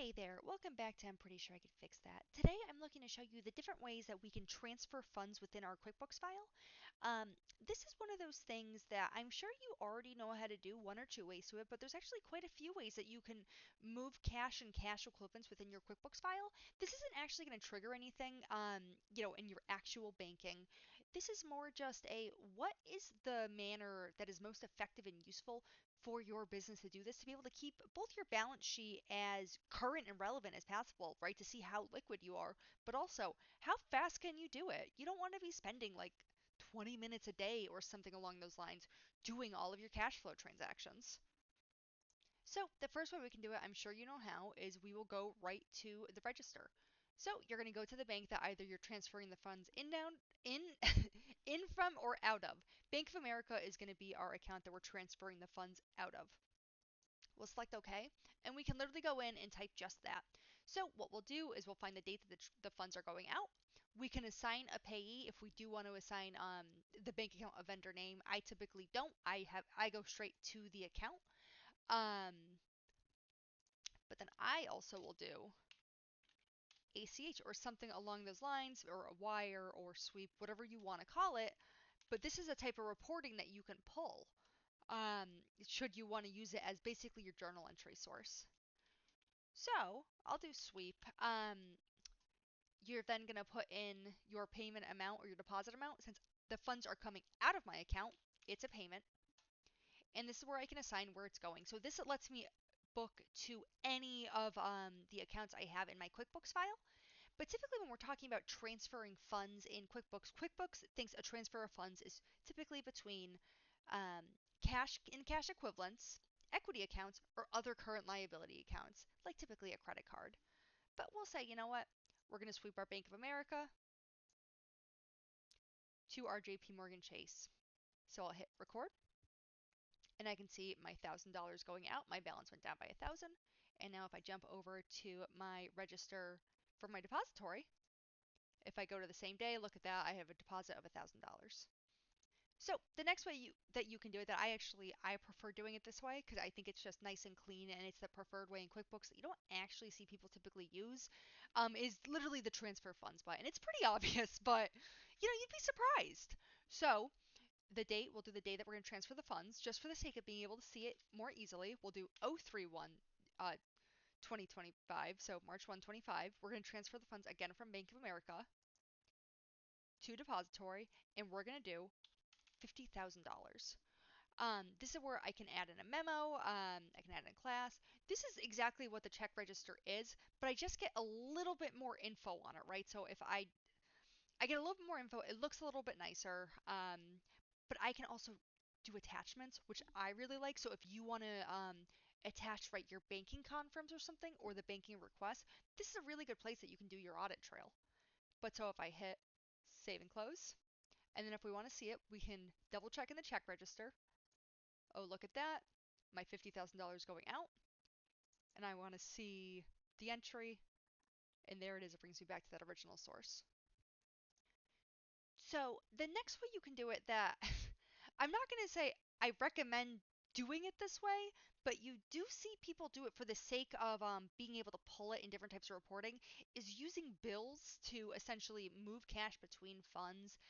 Hey there, welcome back to I'm Pretty Sure I Could Fix That. Today I'm looking to show you the different ways that we can transfer funds within our QuickBooks file. This is one of those things that I'm sure you already know how to do, one or two ways to it, but there's actually quite a few ways that you can move cash and cash equivalents within your QuickBooks file. This isn't actually going to trigger anything, in your actual banking. This is more just a what is the manner that is most effective and useful for your business to do this, to be able to keep both your balance sheet as current and relevant as possible, right? To see how liquid you are, but also how fast can you do it? You don't want to be spending like 20 minutes a day or something along those lines doing all of your cash flow transactions. So the first way we can do it, I'm sure you know how, is we will go right to the register. So you're going to go to the bank that either you're transferring the funds in down in in from or out of. Bank of America is going to be our account that we're transferring the funds out of. We'll select OK, and we can literally go in and type just that. So what we'll do is we'll find the date that the funds are going out. We can assign a payee if we do want to assign the bank account a vendor name. I typically don't. I go straight to the account. Um, but then I also will do ACH or something along those lines, or a wire or sweep, whatever you want to call it. But this is a type of reporting that you can pull should you want to use it as basically your journal entry source. So I'll do sweep. You're then going to put in your payment amount or your deposit amount. Since the funds are coming out of my account, it's a payment. And this is where I can assign where it's going. So this lets me book to any of the accounts I have in my QuickBooks file. But typically when we're talking about transferring funds in QuickBooks, QuickBooks thinks a transfer of funds is typically between cash equivalents, equity accounts, or other current liability accounts, like typically a credit card. But we'll say, you know what? We're going to sweep our Bank of America to our JP Morgan Chase. So I'll hit record, and I can see my $1,000 going out. My balance went down by 1,000. And now if I jump over to my register for my depository, if I go to the same day, look at that, I have a deposit of $1,000. So the next way that you can do it, that I prefer doing it this way because I think it's just nice and clean, and it's the preferred way in QuickBooks that you don't actually see people typically use, is literally the transfer funds button. It's pretty obvious, but you'd be surprised. So the date, we'll do the day that we're going to transfer the funds, just for the sake of being able to see it more easily. We'll do 031 2025, so March 1, 25. We're going to transfer the funds again from Bank of America to depository, and we're going to do $50,000. This is where I can add in a memo, I can add in a class. This is exactly what the check register is, but I just get a little bit more info on it, right? So if I get a little bit more info, it looks a little bit nicer, but I can also do attachments, which I really like. So if you want to attach, right, your banking confirms or something, or the banking request, this is a really good place that you can do your audit trail. But so if I hit save and close, and then if we want to see it, we can double check in the check register. Oh, look at that. My $50,000 going out. And I want to see the entry. And there it is. It brings me back to that original source. So the next way you can do it, that I'm not going to say I recommend doing it this way, but you do see people do it for the sake of being able to pull it in different types of reporting, is using bills to essentially move cash between funds.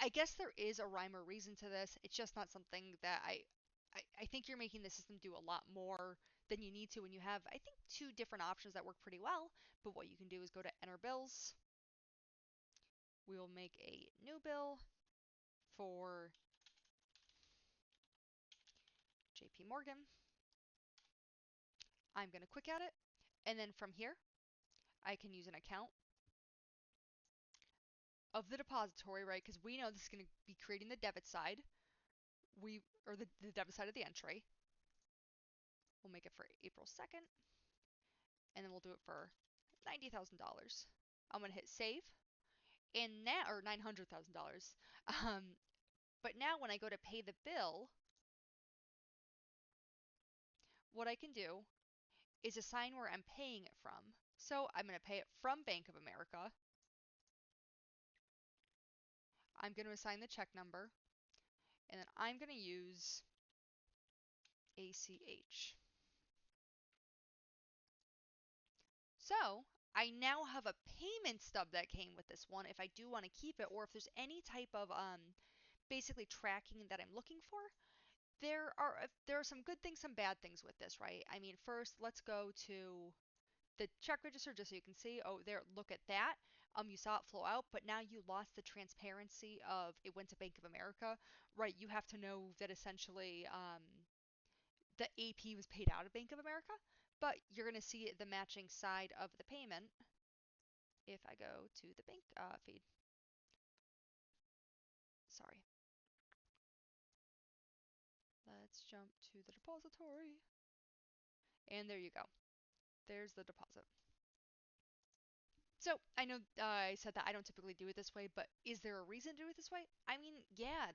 I guess there is a rhyme or reason to this. It's just not something that I think you're making the system do a lot more than you need to when you have, I think, two different options that work pretty well. But what you can do is go to enter bills. We will make a new bill for JP Morgan. I'm going to quick add it. And then from here, I can use an account of the depository, right? Because we know this is going to be creating the debit side. Or the debit side of the entry. We'll make it for April 2nd. And then we'll do it for $90,000. I'm going to hit save. And now, or $900,000. But now when I go to pay the bill, what I can do is assign where I'm paying it from. So I'm going to pay it from Bank of America. I'm going to assign the check number. And then I'm going to use ACH. So I now have a payment stub that came with this one if I do want to keep it, or if there's any type of basically tracking that I'm looking for. There are some good things, some bad things with this, right? I mean, first let's go to the check register just so you can see. Oh, there, look at that. You saw it flow out, but now you lost the transparency of it went to Bank of America, right? You have to know that essentially the AP was paid out of Bank of America, but you're going to see the matching side of the payment if I go to the bank feed. Sorry. Let's jump to the depository. And there you go. There's the deposit. So I know I said that I don't typically do it this way, but is there a reason to do it this way? I mean, yeah,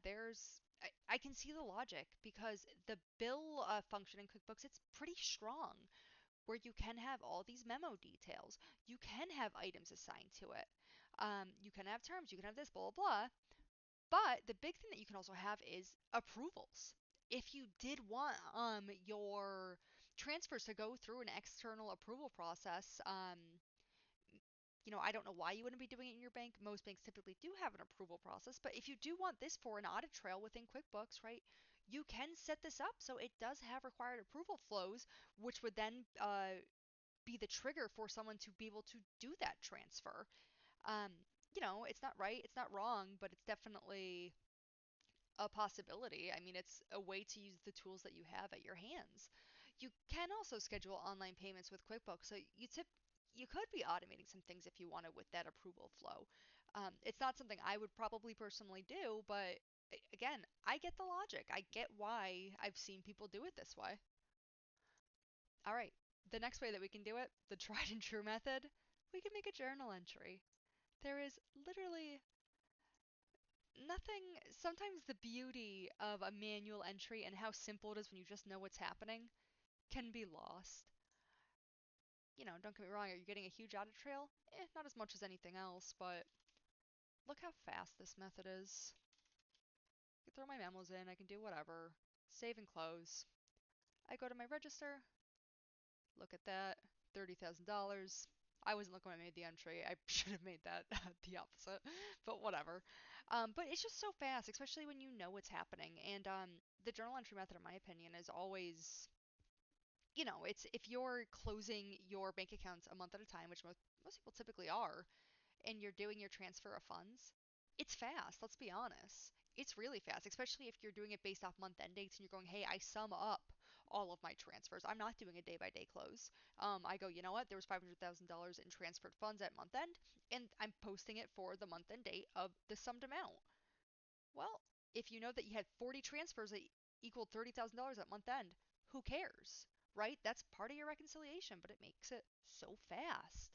I can see the logic because the bill function in QuickBooks, it's pretty strong where you can have all these memo details. You can have items assigned to it. You can have terms. You can have this, blah, blah, blah. But the big thing that you can also have is approvals. If you did want your transfers to go through an external approval process, I don't know why you wouldn't be doing it in your bank. Most banks typically do have an approval process, but if you do want this for an audit trail within QuickBooks, right, you can set this up so it does have required approval flows, which would then be the trigger for someone to be able to do that transfer. It's not right, it's not wrong, but it's definitely a possibility. I mean, it's a way to use the tools that you have at your hands. You can also schedule online payments with QuickBooks, so you could be automating some things if you wanted with that approval flow. It's not something I would probably personally do, but again, I get the logic. I get why I've seen people do it this way. All right, the next way that we can do it, the tried and true method, we can make a journal entry. There is literally nothing. Sometimes the beauty of a manual entry and how simple it is when you just know what's happening can be lost. Don't get me wrong, are you getting a huge audit trail? Not as much as anything else, but look how fast this method is. I can throw my memos in, I can do whatever. Save and close. I go to my register, look at that, $30,000. I wasn't looking when I made the entry. I should have made that the opposite, but whatever. But it's just so fast, especially when you know what's happening. And the journal entry method, in my opinion, is always, it's if you're closing your bank accounts a month at a time, which most people typically are, and you're doing your transfer of funds, it's fast, let's be honest. It's really fast, especially if you're doing it based off month end dates and you're going, hey, I sum up all of my transfers. I'm not doing a day by day close. I go, you know what? There was $500,000 in transferred funds at month end, and I'm posting it for the month end date of the summed amount. Well, if you know that you had 40 transfers that equaled $30,000 at month end, who cares? Right? That's part of your reconciliation, but it makes it so fast.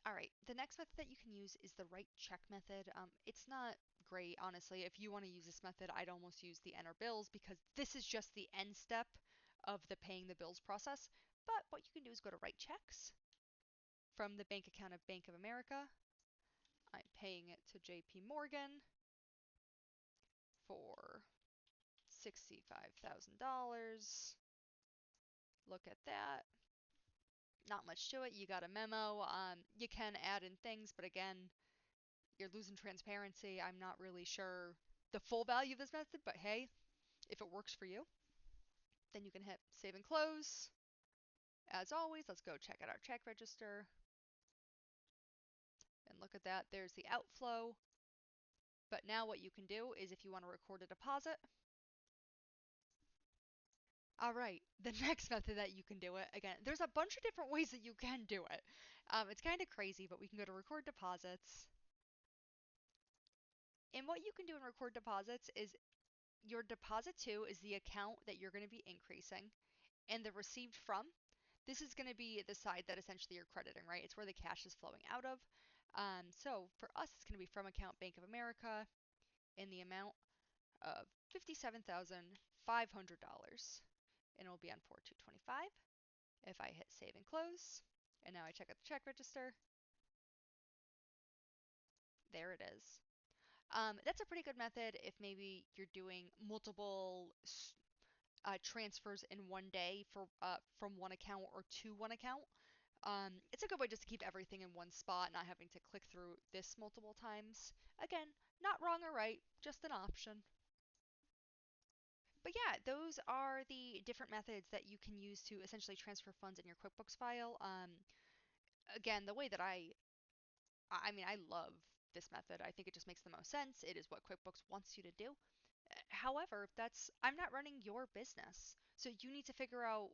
All right, the next method that you can use is the write check method. It's not great, honestly. If you want to use this method, I'd almost use the enter bills because this is just the end step of the paying the bills process. But what you can do is go to write checks from the bank account of Bank of America. I'm paying it to JP Morgan for $65,000. Look at that. Not much to it. You got a memo. You can add in things, but again, you're losing transparency. I'm not really sure the full value of this method, but hey, if it works for you, then you can hit save and close. As always, let's go check out our check register. And look at that, there's the outflow. But now what you can do is if you want to record a deposit. All right, the next method that you can do it, again, there's a bunch of different ways that you can do it. It's kind of crazy, but we can go to record deposits. And what you can do in record deposits is your deposit to is the account that you're going to be increasing, and the received from, this is going to be the side that essentially you're crediting, right? It's where the cash is flowing out of. So for us, it's going to be from account Bank of America in the amount of $57,500, and it will be on 4225. If I hit save and close, and now I check out the check register, there it is. That's a pretty good method if maybe you're doing multiple transfers in one day for from one account or to one account. It's a good way just to keep everything in one spot, not having to click through this multiple times. Again, not wrong or right, just an option. But yeah, those are the different methods that you can use to essentially transfer funds in your QuickBooks file. Again, the way that I mean, I love this method. I think it just makes the most sense. It is what QuickBooks wants you to do. However, I'm not running your business. So you need to figure out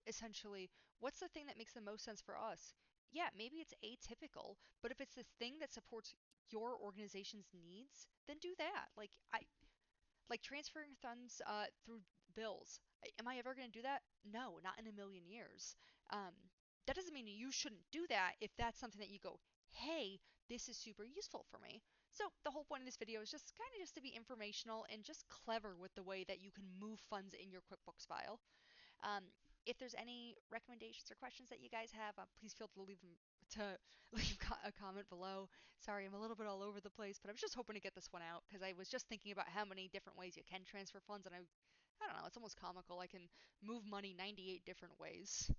essentially what's the thing that makes the most sense for us. Yeah, maybe it's atypical, but if it's this thing that supports your organization's needs, then do that. Like transferring funds through bills. Am I ever going to do that? No, not in a million years. Um, that doesn't mean you shouldn't do that if that's something that you go, hey, this is super useful for me. So the whole point of this video is just kind of just to be informational and just clever with the way that you can move funds in your QuickBooks file. Um, if there's any recommendations or questions that you guys have, please feel free to leave them to leave a comment below. Sorry, I'm a little bit all over the place, but I was just hoping to get this one out because I was just thinking about how many different ways you can transfer funds, and I don't know, it's almost comical. I can move money 98 different ways.